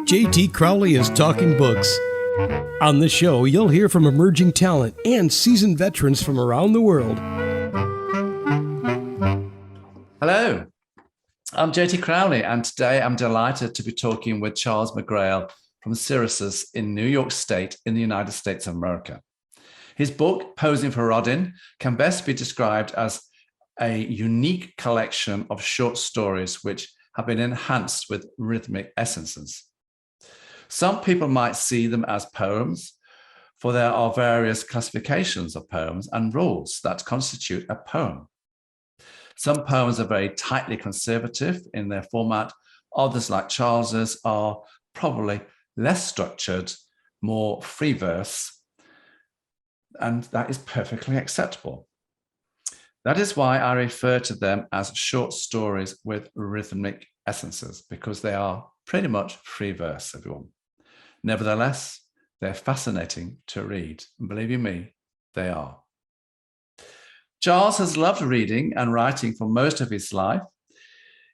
JT Crowley is Talking Books. On the show, you'll hear from emerging talent and seasoned veterans from around the world. Hello, I'm JT Crowley, and today I'm delighted to be talking with Charles McGrail from Syracuse in New York State in the United States of America. His book, Posing for Rodin, can best be described as a unique collection of short stories which have been enhanced with rhythmic essences. Some people might see them as poems, for there are various classifications of poems and rules that constitute a poem. Some poems are very tightly conservative in their format. Others, like Charles's, are probably less structured, more free verse, and that is perfectly acceptable. That is why I refer to them as short stories with rhythmic essences, because they are pretty much free verse, everyone. Nevertheless, they're fascinating to read, and believe you me, they are. Charles has loved reading and writing for most of his life.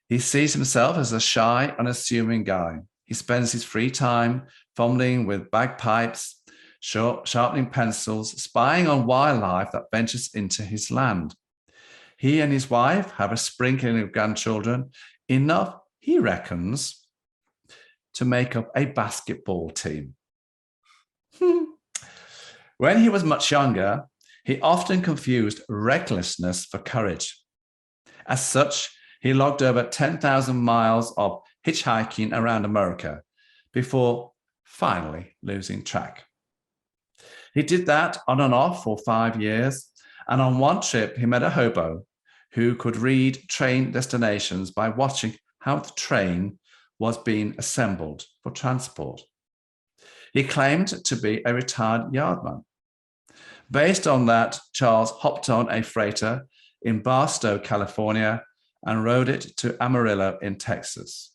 He sees himself as a shy, unassuming guy. He spends his free time fumbling with bagpipes, sharpening pencils, spying on wildlife that ventures into his land. He and his wife have a sprinkling of grandchildren, enough, he reckons, to make up a basketball team. When he was much younger, he often confused recklessness for courage. As such, he logged over 10,000 miles of hitchhiking around America before finally losing track. He did that on and off for 5 years, and on one trip he met a hobo who could read train destinations by watching how the train was being assembled for transport. He claimed to be a retired yardman. Based on that, Charles hopped on a freighter in Barstow, California, and rode it to Amarillo in Texas.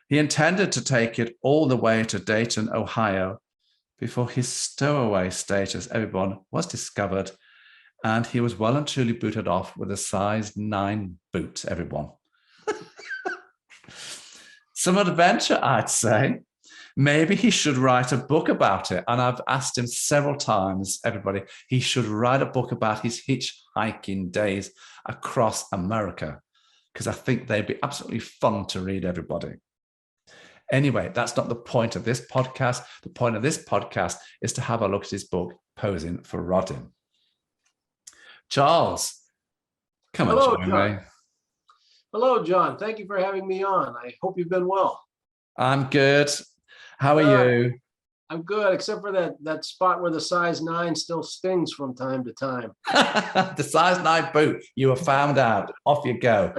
He intended to take it all the way to Daytona, Ohio, before his stowaway status, everyone, was discovered, and he was well and truly booted off with a size 9 boot, everyone. Some adventure, I'd say. Maybe he should write a book about it. And I've asked him several times, everybody, he should write a book about his hitchhiking days across America, because I think they'd be absolutely fun to read, everybody. Anyway, that's not the point of this podcast. The point of this podcast is to have a look at his book, Posing for Rodin. Charles, come Hello, on, join John. me. Hello, John. Thank you for having me on. I hope you've been well. I'm good. How are you? I'm good, except for that spot where the size 9 still stings from time to time. The size 9 boot. You were found out. Off you go.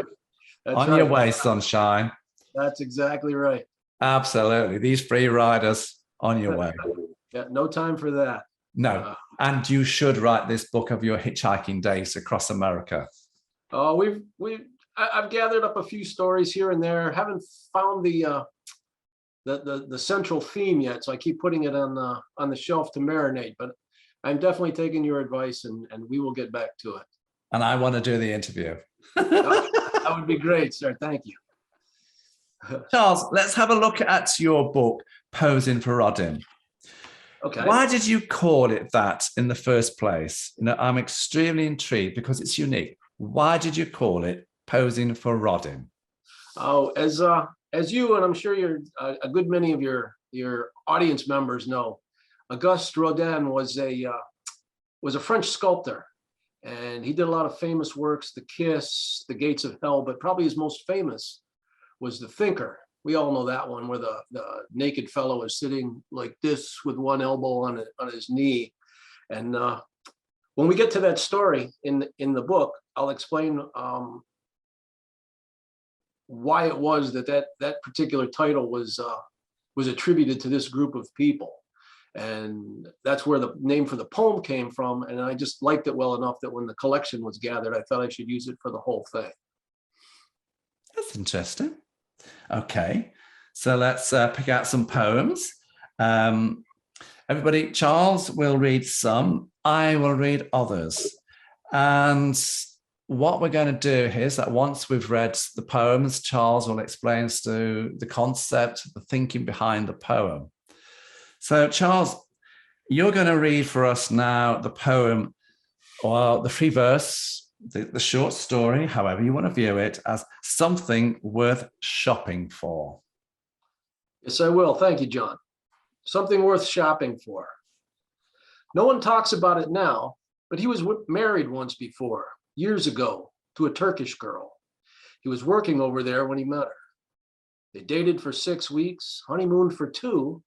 That's On right. your way, sunshine. That's exactly right. Absolutely. These free riders, on your way. Yeah, no time for that. No. And you should write this book of your hitchhiking days across America. I've gathered up a few stories here and there. Haven't found the central theme yet, so I keep putting it on the shelf to marinate. But I'm definitely taking your advice, and we will get back to it. And I want to do the interview. That would be great, sir. Thank you. Charles, let's have a look at your book, Posing for Rodin. Okay. Why did you call it that in the first place? I'm extremely intrigued because it's unique. Why did you call it Posing for Rodin? Oh, as you, and I'm sure a good many of your audience members know, Auguste Rodin was a French sculptor, and he did a lot of famous works, The Kiss, The Gates of Hell, but probably his most famous was The Thinker. We all know that one, where the naked fellow is sitting like this with one elbow on his knee. And when we get to that story in the book, I'll explain why it was that particular title was attributed to this group of people. And that's where the name for the poem came from. And I just liked it well enough that when the collection was gathered, I thought I should use it for the whole thing. That's interesting. Okay, so let's pick out some poems. Everybody, Charles will read some, I will read others. And what we're going to do here is that once we've read the poems, Charles will explain to the concept, the thinking behind the poem. So Charles, you're going to read for us now the poem, or the free verse, the short story, however you want to view it, as Something Worth Shopping For. Yes, I will. Thank you, John. Something worth shopping for. No one talks about it now, but he was married once before, years ago, to a Turkish girl. He was working over there when he met her. They dated for 6 weeks, honeymooned for 2,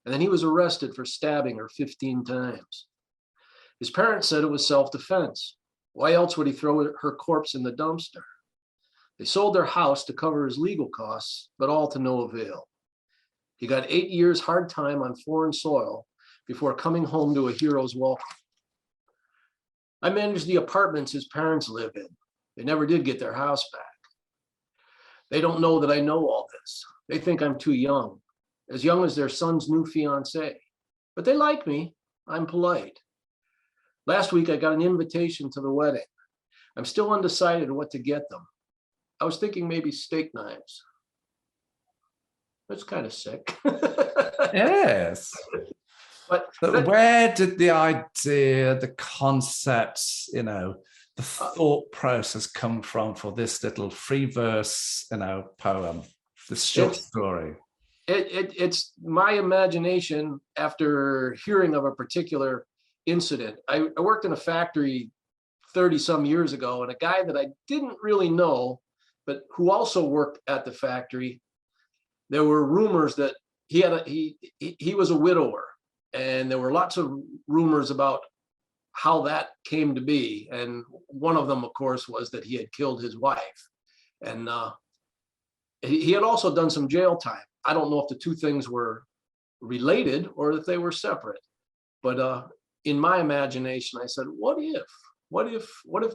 and then he was arrested for stabbing her 15 times. His parents said it was self-defense. Why else would he throw her corpse in the dumpster? They sold their house to cover his legal costs, but all to no avail. He got 8 years hard time on foreign soil before coming home to a hero's welcome. I managed the apartments his parents live in. They never did get their house back. They don't know that I know all this. They think I'm too young as their son's new fiancée. But they like me. I'm polite. Last week, I got an invitation to the wedding. I'm still undecided what to get them. I was thinking maybe steak knives. That's kind of sick. Yes. But where did the idea, the concepts, the thought process come from for this little free verse, poem, this short story? It's my imagination after hearing of a particular incident. I worked in a factory 30 some years ago, and a guy that I didn't really know, but who also worked at the factory, there were rumors that he was a widower, and there were lots of rumors about how that came to be. And one of them, of course, was that he had killed his wife. And he had also done some jail time. I don't know if the two things were related or if they were separate. But in my imagination, I said, what if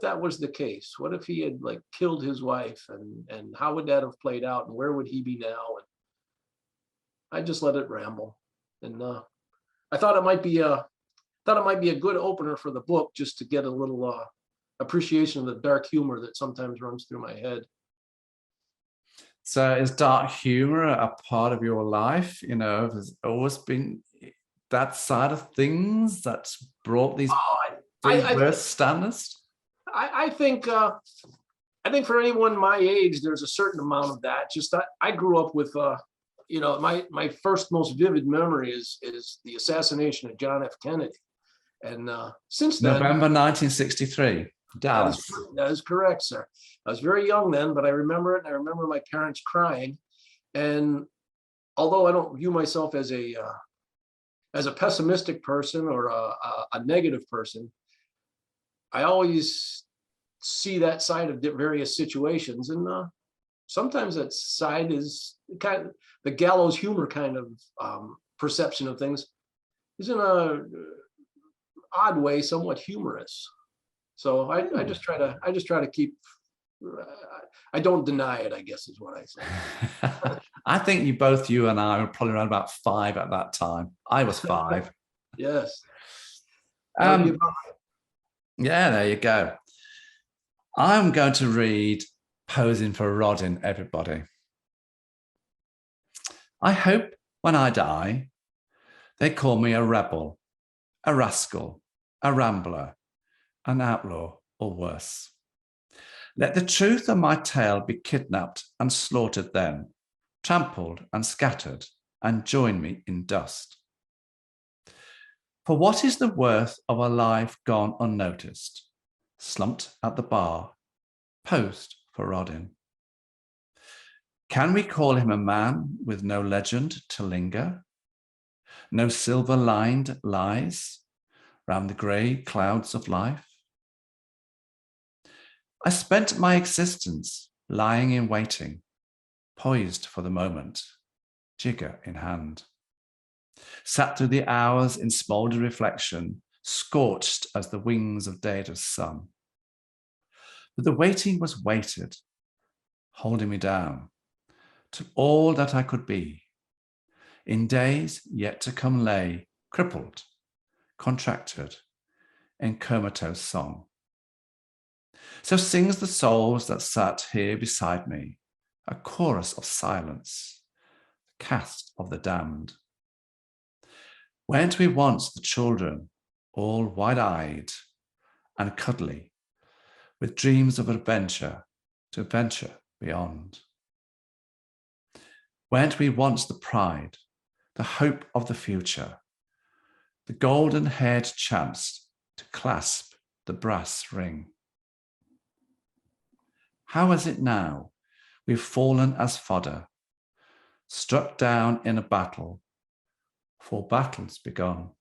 that was the case? What if he had killed his wife, and how would that have played out, and where would he be now? And I just let it ramble. And I thought it might be a good opener for the book, just to get a little appreciation of the dark humor that sometimes runs through my head. So is dark humor a part of your life? Has always been that side of things that's brought these verse standards? I think for anyone my age, there's a certain amount of that. Just I grew up with my first most vivid memory is the assassination of John F. Kennedy. And since then, November 1963, Dallas. That is correct, sir. I was very young then, but I remember it, and I remember my parents crying. And although I don't view myself as a pessimistic person or a negative person, I always see that side of various situations, and sometimes that side is kind of the gallows humor kind of perception of things is in a odd way somewhat humorous. So I just try to keep. I don't deny it, I guess is what I say. I think you and I were probably around about 5 at that time. I was 5. Yes. Yeah, there you go. I'm going to read Posing for Rodin, everybody. I hope when I die, they call me a rebel, a rascal, a rambler, an outlaw, or worse. Let the truth of my tale be kidnapped and slaughtered then, trampled and scattered, and join me in dust. For what is the worth of a life gone unnoticed, slumped at the bar, posed for Rodin? Can we call him a man with no legend to linger, no silver-lined lies round the grey clouds of life? I spent my existence lying in waiting, poised for the moment, jigger in hand. Sat through the hours in smouldered reflection, scorched as the wings of Data's sun. But the waiting was weighted, holding me down to all that I could be. In days yet to come lay, crippled, contracted, in comatose song. So sings the souls that sat here beside me, a chorus of silence, the cast of the damned. Weren't we once the children, all wide-eyed and cuddly, with dreams of adventure to venture beyond? Weren't we once the pride, the hope of the future, the golden-haired chance to clasp the brass ring? How is it now we've fallen as fodder, struck down in a battle, for battles begun?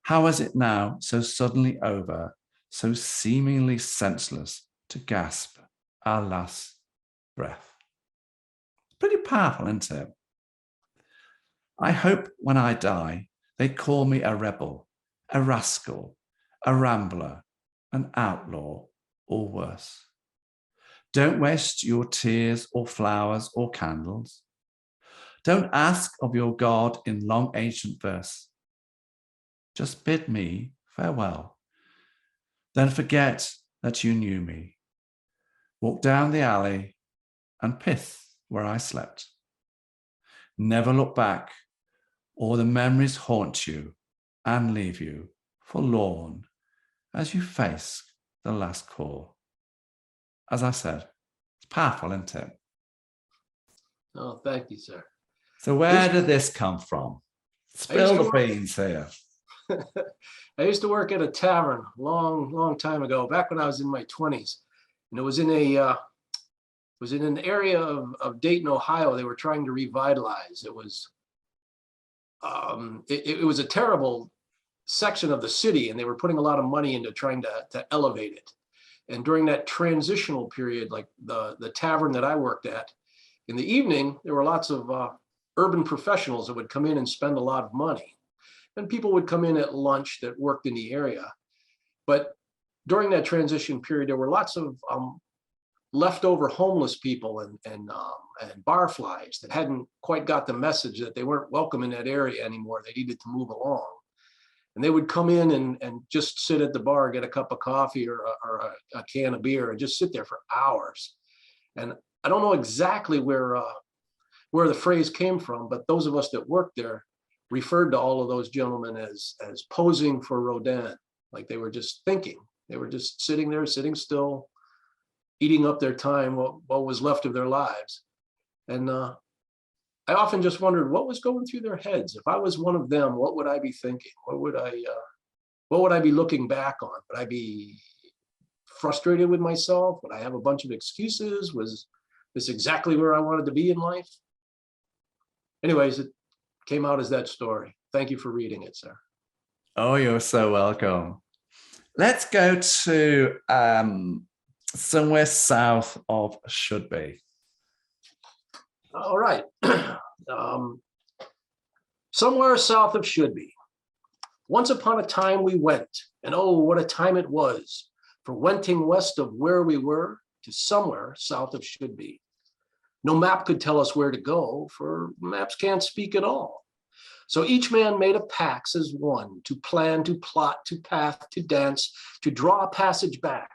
How is it now so suddenly over, so seemingly senseless to gasp our last breath? It's pretty powerful, isn't it? I hope when I die, they call me a rebel, a rascal, a rambler, an outlaw, or worse. Don't waste your tears or flowers or candles. Don't ask of your God in long ancient verse. Just bid me farewell. Then forget that you knew me. Walk down the alley and pith where I slept. Never look back, or the memories haunt you and leave you forlorn as you face the last call. As I said, it's powerful, isn't it? Oh, thank you, sir. So where did this come from? Spill the beans here. I used to work at a tavern long time ago, back when I was in my 20s. And it was in an area of Dayton, Ohio. They were trying to revitalize. It was a terrible section of the city, and they were putting a lot of money into trying to elevate it. And during that transitional period, like the tavern that I worked at, in the evening, there were lots of urban professionals that would come in and spend a lot of money. And people would come in at lunch that worked in the area. But during that transition period, there were lots of leftover homeless people and barflies that hadn't quite got the message that they weren't welcome in that area anymore. They needed to move along. And they would come in and just sit at the bar, get a cup of coffee or a can of beer and just sit there for hours. And I don't know exactly where the phrase came from, but those of us that worked there referred to all of those gentlemen as posing for Rodin. Like they were just thinking. They were just sitting there, sitting still, eating up their time, what was left of their lives. And I often just wondered what was going through their heads. If I was one of them, what would I be thinking? What would I be looking back on? Would I be frustrated with myself? Would I have a bunch of excuses? Was this exactly where I wanted to be in life? Anyways, it came out as that story. Thank you for reading it, sir. Oh, you're so welcome. Let's go to somewhere south of should be. All right. Somewhere south of should be. Once upon a time we went, and oh, what a time it was for wenting west of where we were to somewhere south of should be. No map could tell us where to go, for maps can't speak at all. So each man made a pact as one, to plan, to plot, to path, to dance, to draw a passage back.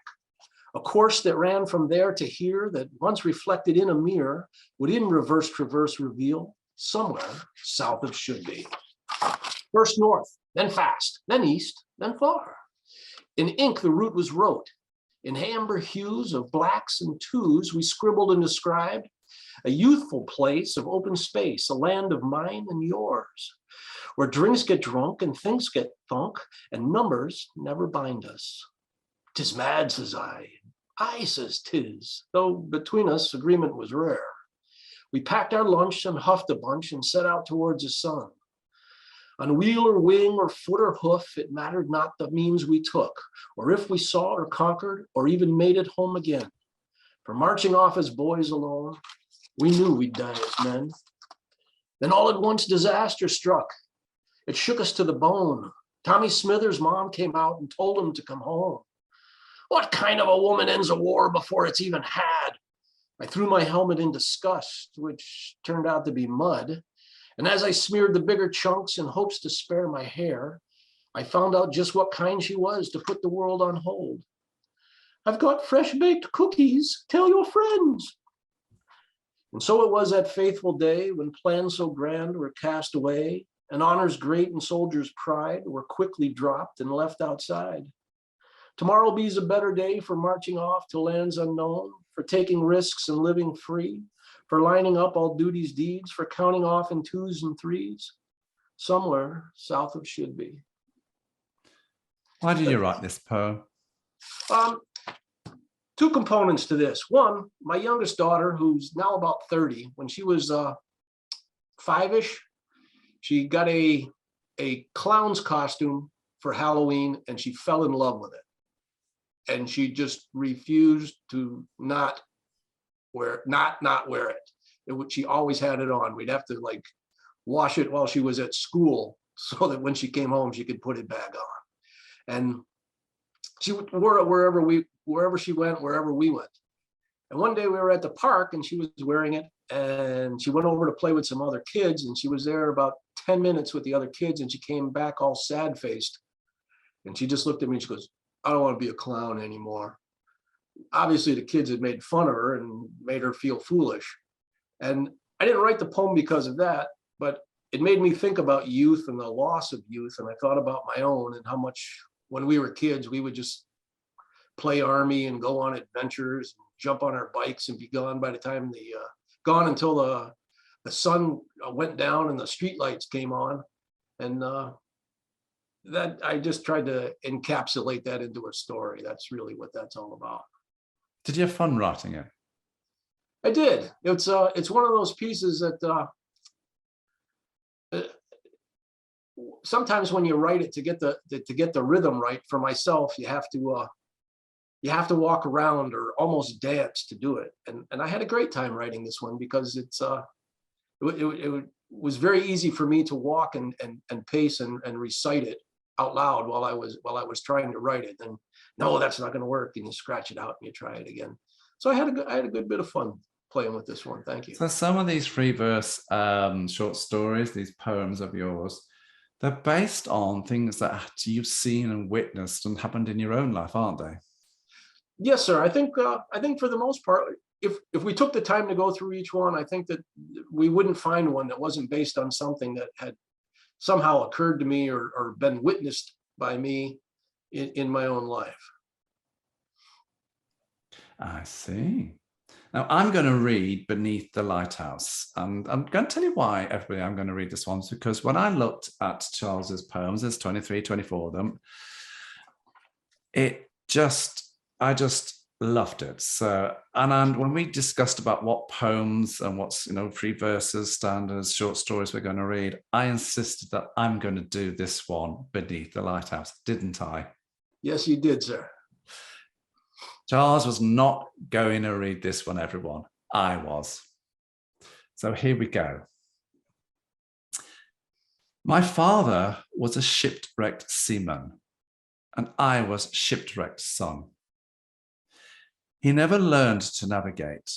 A course that ran from there to here, that once reflected in a mirror, would in reverse traverse reveal somewhere south of should be. First north, then fast, then east, then far. In ink the route was wrote. In amber hues of blacks and twos we scribbled and described a youthful place of open space, a land of mine and yours, where drinks get drunk and things get thunk, and numbers never bind us. 'Tis mad, says I says 'tis, though between us agreement was rare. We packed our lunch and huffed a bunch and set out towards the sun. On wheel or wing or foot or hoof, it mattered not the means we took, or if we saw or conquered, or even made it home again. For marching off as boys alone, we knew we'd die as men. Then all at once disaster struck. It shook us to the bone. Tommy Smithers' mom came out and told him to come home. What kind of a woman ends a war before it's even had? I threw my helmet in disgust, which turned out to be mud. And as I smeared the bigger chunks in hopes to spare my hair, I found out just what kind she was to put the world on hold. I've got fresh baked cookies. Tell your friends. And so it was that faithful day when plans so grand were cast away, and honors great and soldiers' pride were quickly dropped and left outside. Tomorrow be's a better day for marching off to lands unknown, for taking risks and living free, for lining up all duty's deeds, for counting off in twos and threes, somewhere south of should be. Why did you write this poem? Two components to this. One, my youngest daughter, who's now about 30, when she was 5-ish, she got a clown's costume for Halloween and she fell in love with it. And she just refused to not wear it. She always had it on. We'd have to like wash it while she was at school so that when she came home, she could put it back on. And she wore it wherever she went, wherever we went. And one day we were at the park and she was wearing it and she went over to play with some other kids and she was there about 10 minutes with the other kids and she came back all sad faced. And she just looked at me and she goes, I don't want to be a clown anymore. Obviously the kids had made fun of her and made her feel foolish. And I didn't write the poem because of that, but it made me think about youth and the loss of youth. And I thought about my own and how much when we were kids, we would just play army and go on adventures, and jump on our bikes and be gone by the time gone until the sun went down and the street lights came on. And that I just tried to encapsulate that into a story. That's really what that's all about. Did you have fun writing it? I did. It's one of those pieces that sometimes when you write it to get the rhythm right, for myself, you have to walk around or almost dance to do it. And I had a great time writing this one because it was very easy for me to walk and pace and recite it out loud while I was trying to write it. And no, that's not going to work. And you scratch it out and you try it again. So I had a good bit of fun playing with this one. Thank you. So some of these free verse short stories, these poems of yours, they're based on things that you've seen and witnessed and happened in your own life, aren't they? Yes, sir. I think for the most part, if we took the time to go through each one, I think that we wouldn't find one that wasn't based on something that had somehow occurred to me or been witnessed by me in my own life. I see. Now I'm going to read Beneath the Lighthouse, and I'm going to tell you why, everybody, I'm going to read this one, because when I looked at Charles's poems, there's 23, 24 of them, I just loved it. So, and when we discussed about what poems and what's, free verses, standards, short stories we're going to read, I insisted that I'm going to do this one, Beneath the Lighthouse, didn't I? Yes, you did, sir. Charles was not going to read this one, everyone. I was. So here we go. My father was a shipwrecked seaman, and I was shipwrecked son. He never learned to navigate.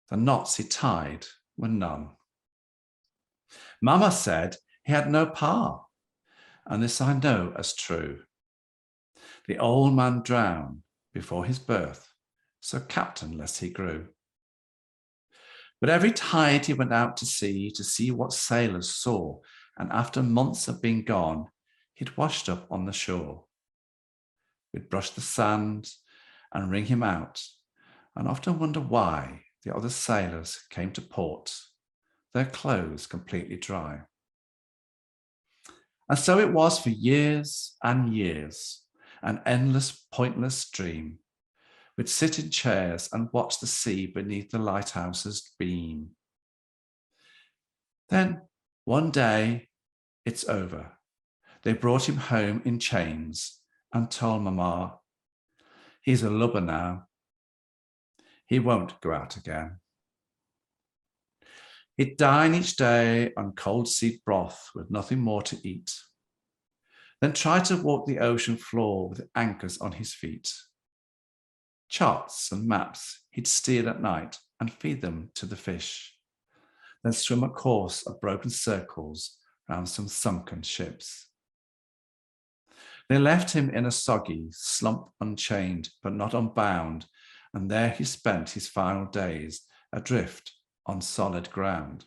The knots he tied were none. Mama said he had no pa, and this I know as true. The old man drowned before his birth, so captainless he grew. But every tide he went out to see what sailors saw, and after months of being gone, he'd washed up on the shore. We'd brush the sand and wring him out, and often wonder why the other sailors came to port, their clothes completely dry. And so it was for years and years, an endless, pointless dream. We'd sit in chairs and watch the sea beneath the lighthouse's beam. Then, one day, it's over. They brought him home in chains and told Mama, he's a lubber now. He won't go out again. He'd dine each day on cold sea broth with nothing more to eat. Then try to walk the ocean floor with anchors on his feet. Charts and maps he'd steal at night and feed them to the fish. Then swim a course of broken circles round some sunken ships. They left him in a soggy slump, unchained, but not unbound, and there he spent his final days, adrift on solid ground.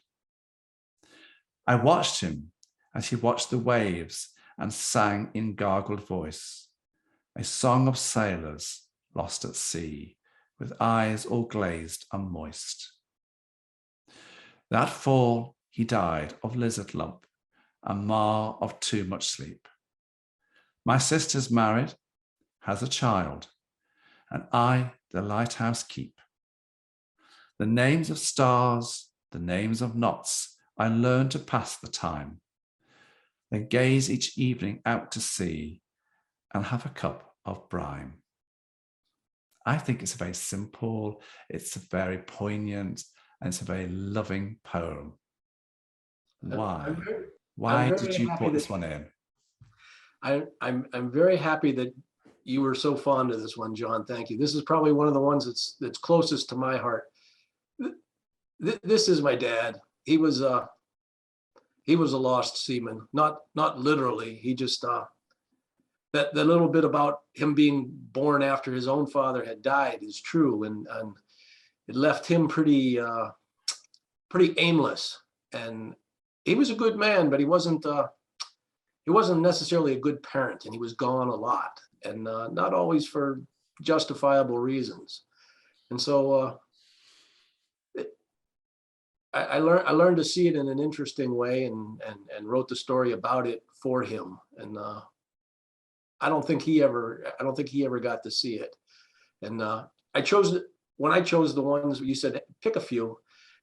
I watched him as he watched the waves and sang in gargled voice, a song of sailors lost at sea, with eyes all glazed and moist. That fall he died of lizard lump and mar of too much sleep. My sister's married, has a child, and I the lighthouse keep. The names of stars, the names of knots, I learn to pass the time, then gaze each evening out to sea and have a cup of brine. I think it's very simple, it's very poignant, and it's a very loving poem. Why? Why did you put this one in? I'm very happy that you were so fond of this one, John. Thank you. This is probably one of the ones that's closest to my heart. This is my dad. He was a lost seaman, not literally. He just that the little bit about him being born after his own father had died is true, and it left him pretty aimless. And he was a good man, but he wasn't necessarily a good parent, and he was gone a lot, and not always for justifiable reasons. And so I learned to see it in an interesting way, and wrote the story about it for him. And I don't think he ever got to see it. And when I chose the ones you said pick a few,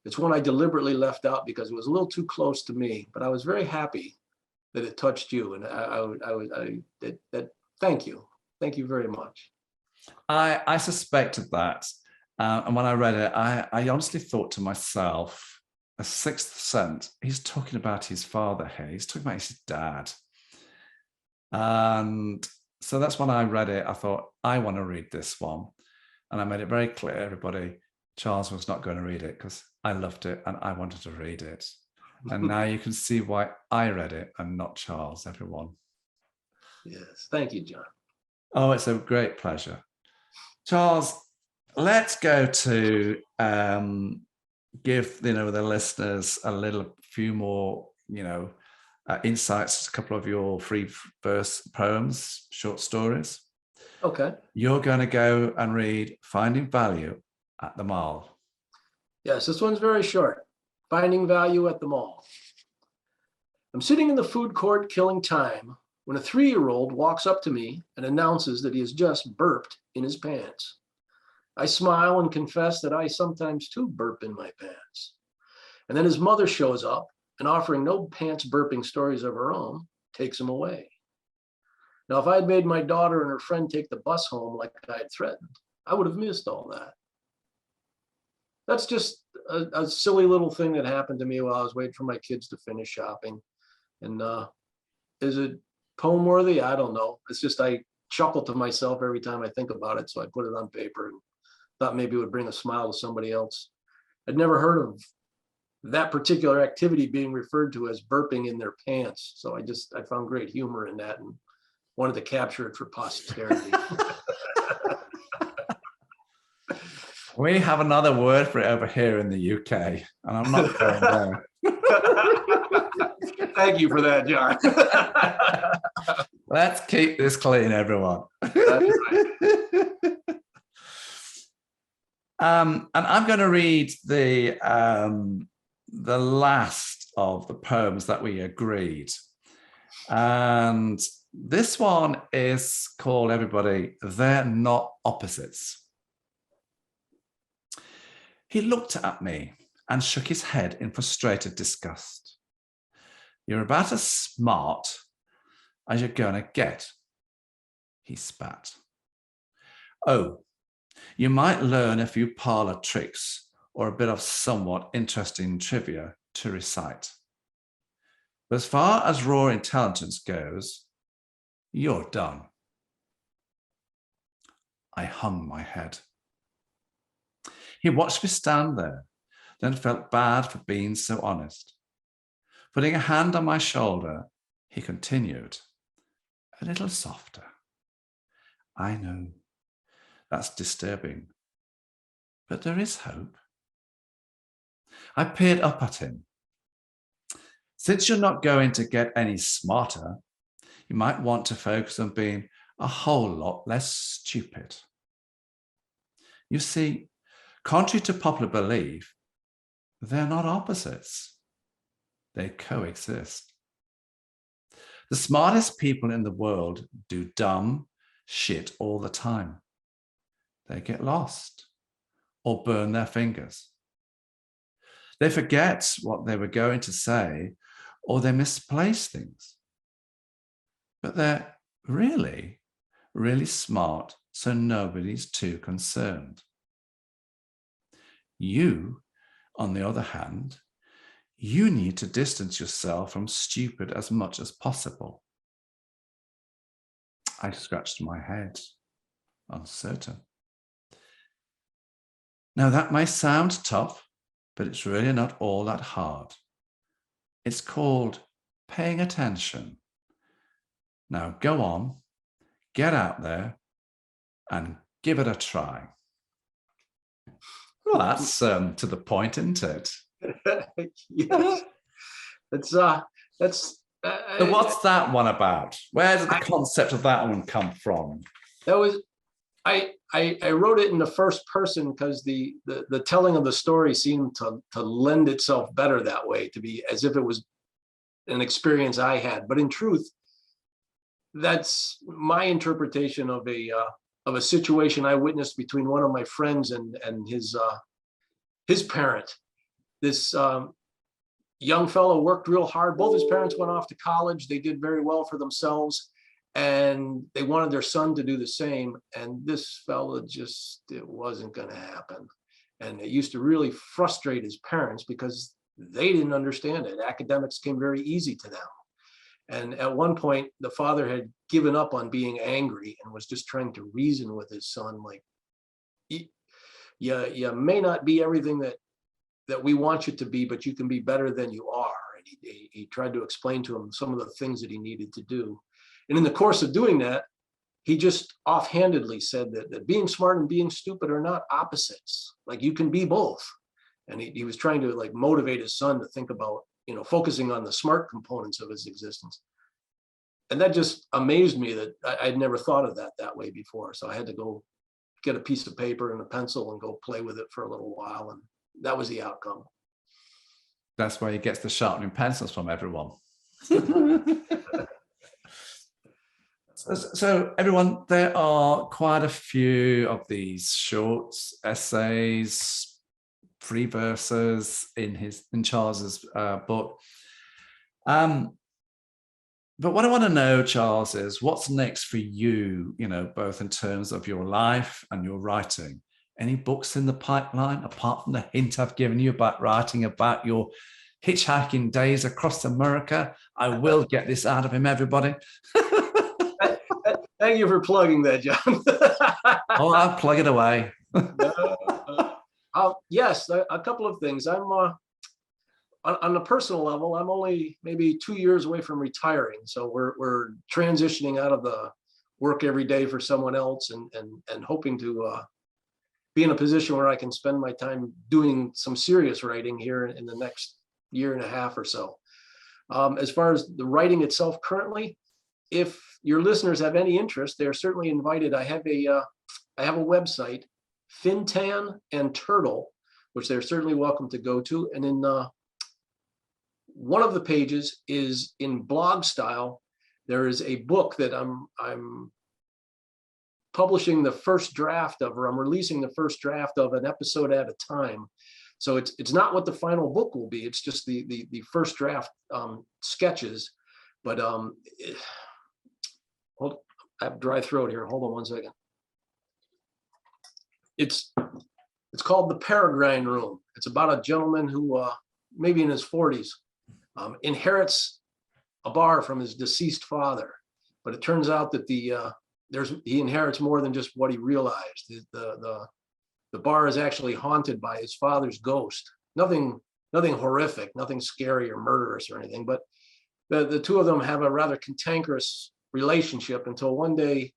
it's one I deliberately left out because it was a little too close to me. But I was very happy that it touched you, and thank you very much. I suspected that, and when I read it, I honestly thought to myself, a sixth sense. He's talking about his father here. He's talking about his dad, and so that's when I read it. I thought, I want to read this one, and I made it very clear, everybody, Charles was not going to read it because I loved it and I wanted to read it. And now you can see why I read it and not Charles, everyone. Yes, thank you, John. Oh, it's a great pleasure. Charles, let's go to give the listeners a few more insights, a couple of your free verse poems, short stories. Okay. You're going to go and read Finding Value at the Mall. Yes, this one's very short. Finding Value at the Mall. I'm sitting in the food court killing time when a 3-year-old walks up to me and announces that he has just burped in his pants. I smile and confess that I sometimes too burp in my pants. And then his mother shows up and, offering no pants burping stories of her own, takes him away. Now, if I had made my daughter and her friend take the bus home like I had threatened, I would have missed all that. That's just a silly little thing that happened to me while I was waiting for my kids to finish shopping. And is it poem worthy? I don't know. It's just I chuckle to myself every time I think about it. So I put it on paper and thought maybe it would bring a smile to somebody else. I'd never heard of that particular activity being referred to as burping in their pants. So I found great humor in that and wanted to capture it for posterity. We have another word for it over here in the UK, and I'm not going there. Thank you for that, John. Let's keep this clean, everyone. That's right. And I'm going to read the last of the poems that we agreed. And this one is called, everybody, They're Not Opposites. He looked at me and shook his head in frustrated disgust. You're about as smart as you're going to get, he spat. Oh, you might learn a few parlor tricks or a bit of somewhat interesting trivia to recite. But as far as raw intelligence goes, you're done. I hung my head. He watched me stand there, then felt bad for being so honest. Putting a hand on my shoulder, he continued, a little softer. I know that's disturbing, but there is hope. I peered up at him. Since you're not going to get any smarter, you might want to focus on being a whole lot less stupid. You see, contrary to popular belief, they're not opposites. They coexist. The smartest people in the world do dumb shit all the time. They get lost or burn their fingers. They forget what they were going to say, or they misplace things. But they're really, really smart, so nobody's too concerned. You, on the other hand, you need to distance yourself from stupid as much as possible. I scratched my head, uncertain. Now that may sound tough, but it's really not all that hard. It's called paying attention. Now go on, get out there and give it a try. Well, that's to the point, isn't it? Yes. So what's that one about? Where did the concept of that one come from? That was, I wrote it in the first person because the telling of the story seemed to lend itself better that way, to be as if it was an experience I had. But in truth, that's my interpretation of a situation I witnessed between one of my friends and his parent. This young fellow worked real hard. Both his parents went off to college. They did very well for themselves, and they wanted their son to do the same. And this fellow just, it wasn't going to happen. And it used to really frustrate his parents because they didn't understand it. Academics came very easy to them. And at one point, the father had given up on being angry and was just trying to reason with his son, like, you may not be everything that we want you to be, but you can be better than you are. And he tried to explain to him some of the things that he needed to do. And in the course of doing that, he just offhandedly said that being smart and being stupid are not opposites. Like, you can be both. And he was trying to like motivate his son to think about, focusing on the smart components of his existence. And that just amazed me that I'd never thought of that way before. So I had to go get a piece of paper and a pencil and go play with it for a little while. And that was the outcome. That's where he gets the sharpening pencils from, everyone. So everyone, there are quite a few of these short essays, free verses in Charles's book. But what I want to know, Charles, is what's next for you, both in terms of your life and your writing. Any books in the pipeline, apart from the hint I've given you about writing about your hitchhiking days across America? I will get this out of him, everybody. Thank you for plugging that, John. Oh, I'll plug it away. Yes, a couple of things. I'm on a personal level, I'm only maybe 2 years away from retiring. So we're transitioning out of the work every day for someone else and hoping to be in a position where I can spend my time doing some serious writing here in the next year and a half or so. As far as the writing itself currently, if your listeners have any interest, they're certainly invited. I have a website, Fintan and Turtle, which they're certainly welcome to go to. And in one of the pages is in blog style. There is a book that I'm publishing the first draft of, or I'm releasing the first draft of an episode at a time. So it's not what the final book will be. It's just the first draft sketches. But hold, I have dry throat here. Hold on one second. It's called The Peregrine Room. It's about a gentleman who maybe in his 40s inherits a bar from his deceased father. But it turns out that he inherits more than just what he realized. The bar is actually haunted by his father's ghost. Nothing horrific, nothing scary or murderous or anything, but the two of them have a rather cantankerous relationship until one day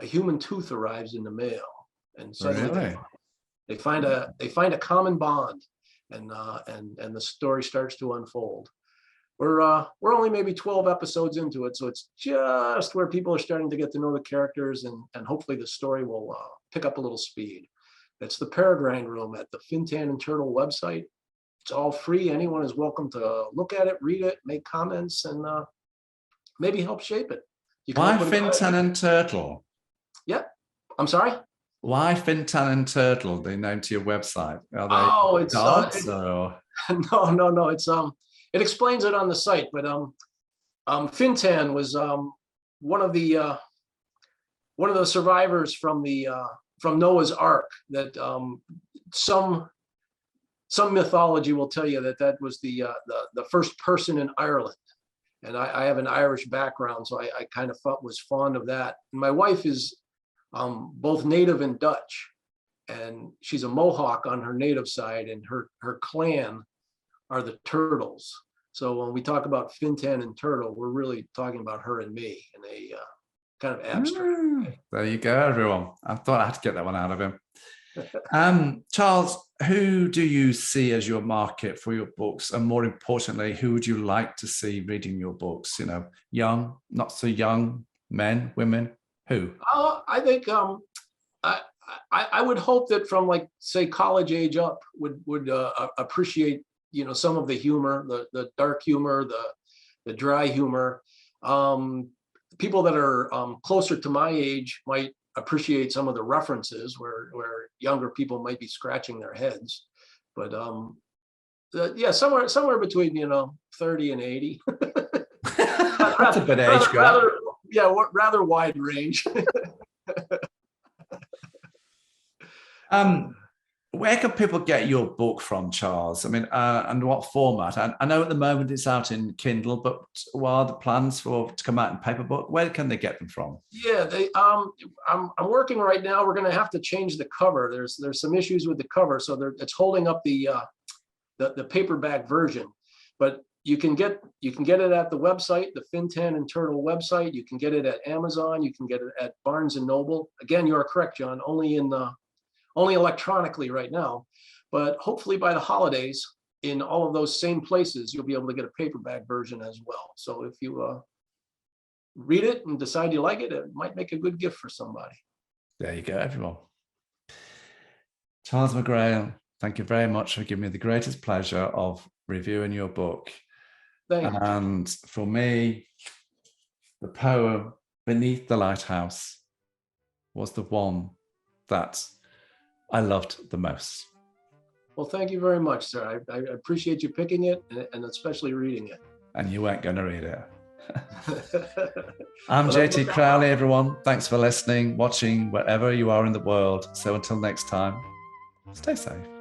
a human tooth arrives in the mail, and suddenly Really? they find a common bond, and the story starts to unfold. We're only maybe 12 episodes into it, so it's just where people are starting to get to know the characters, and hopefully the story will pick up a little speed. It's the Peregrine Room at the Fintan and Turtle website. It's all free. Anyone is welcome to look at it, read it, make comments, and maybe help shape it. Why Fintan and Turtle? Yeah, I'm sorry. Why Fintan and Turtle? They named to your website. Are they it's dogs or? No. It's it explains it on the site, but Fintan was one of the survivors from Noah's Ark. That some mythology will tell you that was the first person in Ireland, and I have an Irish background, so I kind of was fond of that. And my wife is both native and Dutch, and she's a Mohawk on her native side, and her clan are the Turtles. So when we talk about Fintan and Turtle, we're really talking about her and me in a kind of abstract way. There you go, everyone. I thought I had to get that one out of him. Charles, who do you see as your market for your books? And more importantly, who would you like to see reading your books? You know, young, not so young, men, women, who? I think I would hope that from, like, say, college age up would appreciate, you know, some of the humor, the dark humor, the dry humor. People that are closer to my age might appreciate some of the references where younger people might be scratching their heads. But yeah, somewhere between, you know, 30 and 80. That's a good age gap. Rather wide range. Where can people get your book from, Charles? I mean, and what format? I know at the moment it's out in Kindle, but what are the plans to come out in paper book? Where can they get them from? Yeah, I'm working right now. We're going to have to change the cover. There's some issues with the cover, so it's holding up the paperback version. But you can get it at the website, the Fintan and Turtle website. You can get it at Amazon. You can get it at Barnes and Noble. Again, you are correct, John. Only electronically right now, but hopefully by the holidays, in all of those same places, you'll be able to get a paperback version as well. So if you read it and decide you like it, it might make a good gift for somebody. There you go, everyone. Charles McGrail, thank you very much for giving me the greatest pleasure of reviewing your book. Thank you. And for me, the poem Beneath the Lighthouse was the one that I loved the most. Well, thank you very much, sir. I appreciate you picking it and especially reading it. And you weren't going to read it. I'm JT Crowley, everyone. Thanks for listening, watching, wherever you are in the world. So until next time, stay safe.